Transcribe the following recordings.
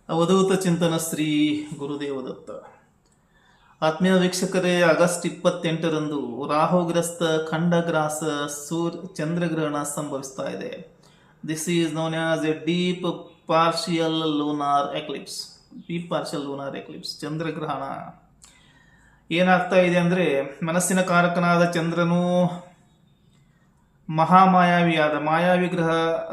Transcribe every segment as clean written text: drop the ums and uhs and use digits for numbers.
ಅವಧೂತ ಚಿಂತನ ಶ್ರೀ ಗುರುದೇವದತ್ತ. ಆತ್ಮೀಯ ವೀಕ್ಷಕರೇ, ಆಗಸ್ಟ್ 28ರಂದು ರಾಹುಗ್ರಸ್ತ ಖಂಡಗ್ರಾಸ ಚಂದ್ರಗ್ರಹಣ ಸಂಭವಿಸ್ತಾ ಇದೆ. This is known as a deep partial lunar eclipse. ಚಂದ್ರಗ್ರಹಣ ಏನಾಗ್ತಾ ಇದೆ ಅಂದರೆ, ಮನಸ್ಸಿನ ಕಾರಕನಾದ ಚಂದ್ರನು ಮಹಾಮಾಯಾವಿಯಾದ ಮಾಯಾವಿ ಗ್ರಹ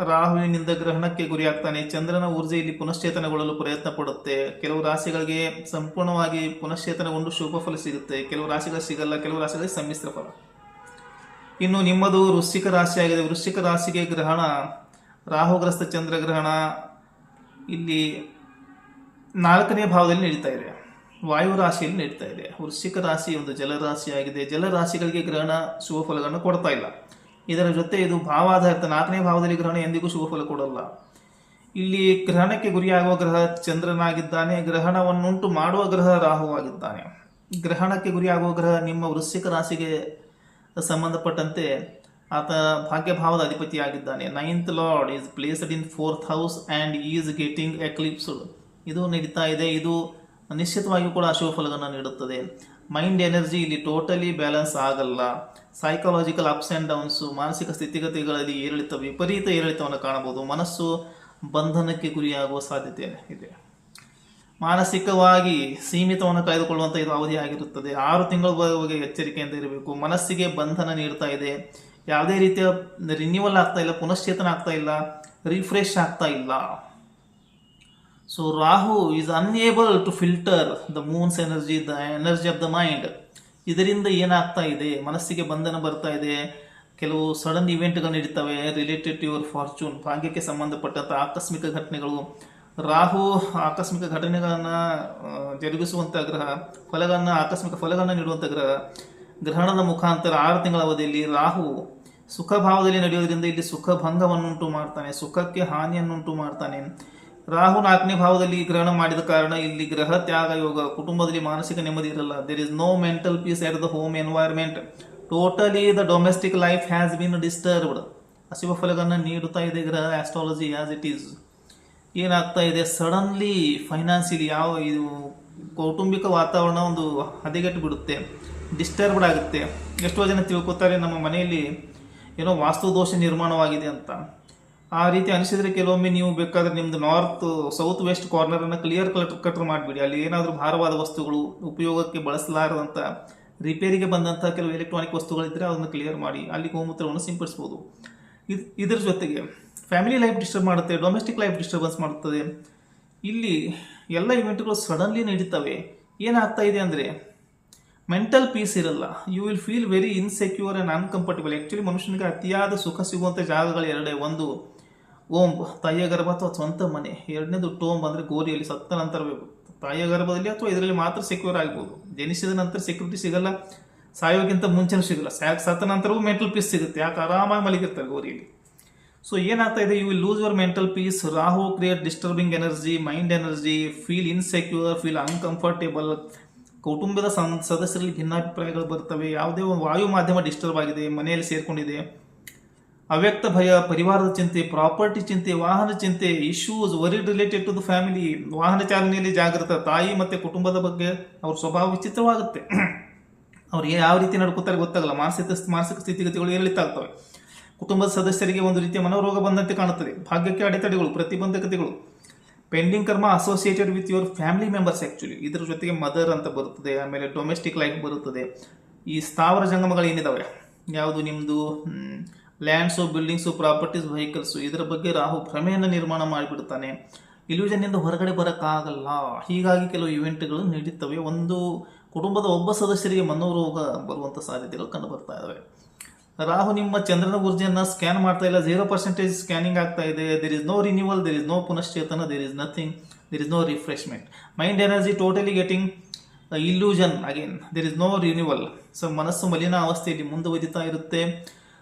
ರಾಹುವಿನಿಂದ ಗ್ರಹಣಕ್ಕೆ ಗುರಿಯಾಗ್ತಾನೆ. ಚಂದ್ರನ ಊರ್ಜೆಯಲ್ಲಿ ಪುನಶ್ಚೇತನಗೊಳ್ಳಲು ಪ್ರಯತ್ನ ಪಡುತ್ತೆ. ಕೆಲವು ರಾಶಿಗಳಿಗೆ ಸಂಪೂರ್ಣವಾಗಿ ಪುನಶ್ಚೇತನಗೊಂಡು ಶುಭ ಫಲ ಸಿಗುತ್ತೆ, ಕೆಲವು ರಾಶಿಗಳು ಸಿಗಲ್ಲ, ಕೆಲವು ರಾಶಿಗಳಿಗೆ ಸಮ್ಮಿಶ್ರ ಫಲ. ಇನ್ನು ನಿಮ್ಮದು ವೃಶ್ಚಿಕ ರಾಶಿಯಾಗಿದೆ. ವೃಶ್ಚಿಕ ರಾಶಿಗೆ ಗ್ರಹಣ ರಾಹುಗ್ರಸ್ತ ಚಂದ್ರಗ್ರಹಣ ಇಲ್ಲಿ 4ನೇ ಭಾವದಲ್ಲಿ ನಡೀತಾ ಇದೆ, ವಾಯು ರಾಶಿಯಲ್ಲಿ ನಡೀತಾ ಇದೆ. ವೃಶ್ಚಿಕ ರಾಶಿ ಒಂದು ಜಲರಾಶಿಯಾಗಿದೆ. ಜಲರಾಶಿಗಳಿಗೆ ಗ್ರಹಣ ಶುಭ ಫಲಗಳನ್ನು ಕೊಡ್ತಾ ಇಲ್ಲ. ಇದರ ಜೊತೆ ಇದು ಭಾವಾಧಾರಿತ 4ನೇ ಭಾವದಲ್ಲಿ ಗ್ರಹಣ ಎಂದಿಗೂ ಶುಭ ಫಲ ಕೊಡಲ್ಲ. ಇಲ್ಲಿ ಗ್ರಹಣಕ್ಕೆ ಗುರಿಯಾಗುವ ಗ್ರಹ ಚಂದ್ರನಾಗಿದ್ದಾನೆ, ಗ್ರಹಣವನ್ನುಂಟು ಮಾಡುವ ಗ್ರಹ ರಾಹುವಾಗಿದ್ದಾನೆ. ಗ್ರಹಣಕ್ಕೆ ಗುರಿಯಾಗುವ ಗ್ರಹ ನಿಮ್ಮ ವೃಶ್ಚಿಕ ರಾಶಿಗೆ ಸಂಬಂಧಪಟ್ಟಂತೆ ಆತ ಭಾಗ್ಯಭಾವದ ಅಧಿಪತಿಯಾಗಿದ್ದಾನೆ. 9th lord is placed in 4th house and is getting eclipsed. ಇದು ನಡೀತಾ ಇದೆ. ಇದು ನಿಶ್ಚಿತವಾಗಿಯೂ ಕೂಡ ಅಶುಭ ಫಲಗಳನ್ನು ನೀಡುತ್ತದೆ. ಮೈಂಡ್ ಎನರ್ಜಿ ಇಲ್ಲಿ ಟೋಟಲಿ ಬ್ಯಾಲೆನ್ಸ್ ಆಗಲ್ಲ. ಸೈಕಾಲಜಿಕಲ್ ಅಪ್ಸ್ ಆ್ಯಂಡ್ ಡೌನ್ಸು, ಮಾನಸಿಕ ಸ್ಥಿತಿಗತಿಗಳಲ್ಲಿ ಏರಿಳಿತ, ವಿಪರೀತ ಏರಿಳಿತವನ್ನು ಕಾಣಬಹುದು. ಮನಸ್ಸು ಬಂಧನಕ್ಕೆ ಗುರಿಯಾಗುವ ಸಾಧ್ಯತೆ ಇದೆ. ಮಾನಸಿಕವಾಗಿ ಸೀಮಿತವನ್ನು ಕಳೆದುಕೊಳ್ಳುವಂಥ ಇದು ಅವಧಿಯಾಗಿರುತ್ತದೆ. 6 ತಿಂಗಳವರೆಗೆ ಎಚ್ಚರಿಕೆಯಿಂದ ಇರಬೇಕು. ಮನಸ್ಸಿಗೆ ಬಂಧನ ನೀಡ್ತಾ ಇದೆ. ಯಾವುದೇ ರೀತಿಯ ರಿನ್ಯೂವಲ್ ಆಗ್ತಾ ಇಲ್ಲ, ಪುನಶ್ಚೇತನ ಆಗ್ತಾ ಇಲ್ಲ, ರಿಫ್ರೆಶ್ ಆಗ್ತಾ ಇಲ್ಲ. So Rahu is unable to filter the moon's energy, the energy of the mind. ಇದರಿಂದ ಏನಾಗ್ತಾ ಇದೆ, ಮನಸ್ಸಿಗೆ ಬಂಧನ ಬರ್ತಾ ಇದೆ. ಕೆಲವು ಸಡನ್ ಇವೆಂಟ್ಗಳು ನಡೀತವೆ ರಿಲೇಟೆಡ್ ಟು ಯುವರ್ ಫಾರ್ಚೂನ್, ಭಾಗ್ಯಕ್ಕೆ ಸಂಬಂಧಪಟ್ಟಂಥ ಆಕಸ್ಮಿಕ ಘಟನೆಗಳು. ರಾಹು ಆಕಸ್ಮಿಕ ಘಟನೆಗಳನ್ನು ಜರುಗಿಸುವಂಥ ಗ್ರಹ, ಆಕಸ್ಮಿಕ ಫಲಗಳನ್ನು ನೀಡುವಂಥ ಗ್ರಹ. ಗ್ರಹಣದ ಮುಖಾಂತರ 6 ತಿಂಗಳ ಅವಧಿಯಲ್ಲಿ ರಾಹು ಸುಖ ಭಾವದಲ್ಲಿ ನಡೆಯೋದ್ರಿಂದ ಇಲ್ಲಿ ಸುಖ ಭಂಗವನ್ನುಂಟು ಮಾಡ್ತಾನೆ, ಸುಖಕ್ಕೆ ಹಾನಿಯನ್ನುಂಟು ಮಾಡ್ತಾನೆ. ರಾಹು 4ನೇ ಭಾವದಲ್ಲಿ ಗ್ರಹಣ ಮಾಡಿದ ಕಾರಣ ಇಲ್ಲಿ ಗ್ರಹ ತ್ಯಾಗ ಯೋಗ, ಕುಟುಂಬದಲ್ಲಿ ಮಾನಸಿಕ ನೆಮ್ಮದಿ ಇರಲ್ಲ. There is no mental peace at the home environment. Totally the domestic life has been disturbed. ಅಶುಭ ಫಲಗಳನ್ನು ನೀಡುತ್ತಾ ಇದೆ ಗ್ರಹ ಆಸ್ಟ್ರಾಲಜಿ ಆಸ್ ಇಟ್ ಈಸ್. ಏನಾಗ್ತಾ ಇದೆ, ಸಡನ್ಲಿ ಫೈನಾನ್ಸಿಯಲಿ ಇದು ಕೌಟುಂಬಿಕ ವಾತಾವರಣ ಒಂದು ಹದಗೆಟ್ಟು ಬಿಡುತ್ತೆ, ಡಿಸ್ಟರ್ಬ್ಡ್ ಆಗುತ್ತೆ. ಎಷ್ಟೋ ಜನ ತಿಳ್ಕೊತಾರೆ ನಮ್ಮ ಮನೆಯಲ್ಲಿ ಏನೋ ವಾಸ್ತು ದೋಷ ನಿರ್ಮಾಣವಾಗಿದೆ ಅಂತ. ಆ ರೀತಿ ಅನಿಸಿದರೆ ಕೆಲವೊಮ್ಮೆ ನೀವು ಬೇಕಾದರೆ ನಿಮ್ಮದು ನಾರ್ತ್ ಸೌತ್ ವೆಸ್ಟ್ ಕಾರ್ನರನ್ನು ಕ್ಲಿಯರ್ ಕಟರ್ ಮಾಡಿಬಿಡಿ. ಅಲ್ಲಿ ಏನಾದರೂ ಭಾರವಾದ ವಸ್ತುಗಳು, ಉಪಯೋಗಕ್ಕೆ ಬಳಸಲಾರದಂಥ, ರಿಪೇರಿಗೆ ಬಂದಂಥ ಕೆಲವು ಎಲೆಕ್ಟ್ರಾನಿಕ್ ವಸ್ತುಗಳಿದ್ದರೆ ಅದನ್ನು ಕ್ಲಿಯರ್ ಮಾಡಿ ಅಲ್ಲಿ ಗೋಮೂತ್ರವನ್ನು ಸಿಂಪಡಿಸ್ಬೋದು. ಇದರ ಜೊತೆಗೆ ಫ್ಯಾಮಿಲಿ ಲೈಫ್ ಡಿಸ್ಟರ್ಬ್ ಮಾಡುತ್ತೆ, ಡೊಮೆಸ್ಟಿಕ್ ಲೈಫ್ ಡಿಸ್ಟರ್ಬೆನ್ಸ್ ಮಾಡುತ್ತದೆ. ಇಲ್ಲಿ ಎಲ್ಲ ಇವೆಂಟ್ಗಳು ಸಡನ್ಲಿ ನಡೀತವೆ. ಏನಾಗ್ತಾ ಇದೆ ಅಂದರೆ ಮೆಂಟಲ್ ಪೀಸ್ ಇರಲ್ಲ. You will feel very insecure and uncomfortable. Actually ಮನುಷ್ಯನಿಗೆ ಅತಿಯಾದ ಸುಖ ಸಿಗುವಂಥ ಜಾಗಗಳು ಎರಡೇ. ಒಂದು ಓಂಬ್, ತಾಯಿಯ ಗರ್ಭ ಅಥವಾ ಸ್ವಂತ ಮನೆ. 2ನೇದು ಟೋಂಬ್ ಅಂದರೆ ಗೋರಿಯಲ್ಲಿ ಸತ್ತ ನಂತರ ತಾಯಿಯ ಗರ್ಭದಲ್ಲಿ ಅಥವಾ ಇದರಲ್ಲಿ ಮಾತ್ರ ಸೆಕ್ಯೂರ್ ಆಗ್ಬೋದು. ಜನಿಸಿದ ನಂತರ ಸೆಕ್ಯೂರಿಟಿ ಸಿಗಲ್ಲ, ಸಾಯೋಕ್ಕಿಂತ ಮುಂಚೆನೂ ಸಿಗಲ್ಲ. ಸತ್ತ ನಂತರವೂ ಮೆಂಟಲ್ ಪೀಸ್ ಸಿಗುತ್ತೆ, ಯಾಕೆ ಆರಾಮಾಗಿ ಮಲಗಿರ್ತಾರೆ ಗೋರಿಯಲ್ಲಿ. ಸೊ ಏನಾಗ್ತಾ ಇದೆ, you will lose your mental peace. Rahu create disturbing energy, mind energy, feel insecure, feel uncomfortable. ಕುಟುಂಬದ ಸದಸ್ಯರಲ್ಲಿ ಭಿನ್ನಾಭಿಪ್ರಾಯಗಳು ಬರ್ತವೆ. ಯಾವುದೇ ಒಂದು ವಾಯು ಮಾಧ್ಯಮ ಡಿಸ್ಟರ್ಬ್ ಆಗಿದೆ, ಮನೆಯಲ್ಲಿ ಸೇರ್ಕೊಂಡಿದೆ. ಅವ್ಯಕ್ತ ಭಯ, ಪರಿವಾರದ ಚಿಂತೆ, ಪ್ರಾಪರ್ಟಿ ಚಿಂತೆ, ವಾಹನ ಚಿಂತೆ, issues, worried related to the family. ವಾಹನ ಚಾಲನೆಯಲ್ಲಿ ಜಾಗೃತ. ತಾಯಿ ಮತ್ತು ಕುಟುಂಬದ ಬಗ್ಗೆ ಅವ್ರ ಸ್ವಭಾವ ವಿಚಿತ್ರವಾಗುತ್ತೆ. ಅವ್ರು ಯಾವ ರೀತಿ ನಡ್ಕೋತಾರೆ ಗೊತ್ತಾಗಲ್ಲ. ಮಾನಸಿಕ ಸ್ಥಿತಿಗತಿಗಳು ಏರಿಳಿತ ಆಗ್ತವೆ. ಕುಟುಂಬದ ಸದಸ್ಯರಿಗೆ ಒಂದು ರೀತಿಯ ಮನೋರೋಗ ಬಂದಂತೆ ಕಾಣುತ್ತದೆ. ಭಾಗ್ಯಕ್ಕೆ ಅಡೆತಡೆಗಳು, ಪ್ರತಿಬಂಧಕತೆಗಳು, ಪೆಂಡಿಂಗ್ ಕರ್ಮ associated with your family members. Actually ಇದರ ಜೊತೆಗೆ ಮದರ್ ಅಂತ ಬರುತ್ತದೆ. ಆಮೇಲೆ ಡೊಮೆಸ್ಟಿಕ್ ಲೈಫ್ ಬರುತ್ತದೆ. ಈ ಸ್ಥಾವರ ಜಂಗಮಗಳು ಏನಿದಾವೆ, ಯಾವುದು ನಿಮ್ಮದು ಲ್ಯಾಂಡ್ಸು, ಬಿಲ್ಡಿಂಗ್ಸು, ಪ್ರಾಪರ್ಟೀಸ್, ವೆಹಿಕಲ್ಸು, ಇದರ ಬಗ್ಗೆ ರಾಹು ಭ್ರಮೆಯನ್ನು ನಿರ್ಮಾಣ ಮಾಡಿಬಿಡ್ತಾನೆ. ಇಲ್ಯೂಷನ್ನಿಂದ ಹೊರಗಡೆ ಬರೋಕ್ಕಾಗಲ್ಲ. ಹೀಗಾಗಿ ಕೆಲವು ಇವೆಂಟ್ಗಳು ನಡೀತವೆ. ಒಂದು ಕುಟುಂಬದ ಒಬ್ಬ ಸದಸ್ಯರಿಗೆ ಮನೋರೋಗ ಬರುವಂಥ ಸಾಧ್ಯತೆಗಳು ಕಂಡು ಬರ್ತಾ ಇದ್ದಾವೆ. ರಾಹು ನಿಮ್ಮ ಚಂದ್ರನ ಊರ್ಜೆಯನ್ನು ಸ್ಕ್ಯಾನ್ ಮಾಡ್ತಾ ಇಲ್ಲ, 0% ಸ್ಕ್ಯಾನಿಂಗ್ ಆಗ್ತಾ ಇದೆ. There is no renewal, there is no ಪುನಶ್ಚೇತನ, there is nothing, there is no refreshment. Mind energy totally getting illusion again, there is no renewal. So ಮನಸ್ಸು ಮಲಿನ ಅವಸ್ಥೆಯಲ್ಲಿ ಮುಂದುವರಿತಾ ಇರುತ್ತೆ.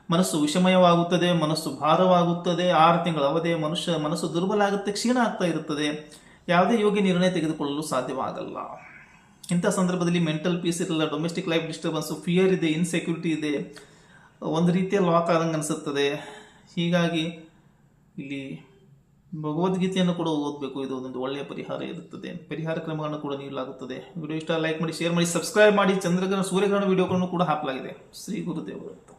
ಮನಸ್ಸು ವಿಷಮಯವಾಗುತ್ತದೆ, ಮನಸ್ಸು ಭಾರವಾಗುತ್ತದೆ. 6 ತಿಂಗಳ ಅವಧಿ ಮನಸ್ಸು ದುರ್ಬಲ ಆಗುತ್ತೆ, ಕ್ಷೀಣ ಆಗ್ತಾ ಇರುತ್ತದೆ. ಯಾವುದೇ ಯೋಗ್ಯ ನಿರ್ಣಯ ತೆಗೆದುಕೊಳ್ಳಲು ಸಾಧ್ಯವಾಗಲ್ಲ. ಇಂಥ ಸಂದರ್ಭದಲ್ಲಿ ಮೆಂಟಲ್ ಪೀಸ್ ಇರಲ್ಲ, ಡೊಮೆಸ್ಟಿಕ್ ಲೈಫ್ ಡಿಸ್ಟರ್ಬೆನ್ಸು, ಫಿಯರ್ ಇದೆ, ಇನ್ಸೆಕ್ಯೂರಿಟಿ ಇದೆ, ಒಂದು ರೀತಿಯ ಲಾಕ್ ಆದಂಗೆ ಅನಿಸುತ್ತದೆ. ಹೀಗಾಗಿ ಇಲ್ಲಿ ಭಗವದ್ಗೀತೆಯನ್ನು ಕೂಡ ಓದಬೇಕು. ಇದು ಒಂದು ಒಳ್ಳೆಯ ಪರಿಹಾರ ಇರುತ್ತದೆ. ಪರಿಹಾರ ಕ್ರಮಗಳನ್ನು ಕೂಡ ನೀಡಲಾಗುತ್ತದೆ. ವಿಡಿಯೋ ಇಷ್ಟ ಲೈಕ್ ಮಾಡಿ, ಶೇರ್ ಮಾಡಿ, ಸಬ್ಸ್ಕ್ರೈಬ್ ಮಾಡಿ. ಚಂದ್ರಗ್ರಹಣ ಸೂರ್ಯಗ್ರಹಣ ವಿಡಿಯೋಗಳನ್ನು ಕೂಡ ಹಾಕಲಾಗಿದೆ. ಶ್ರೀ ಗುರುದೇವರು.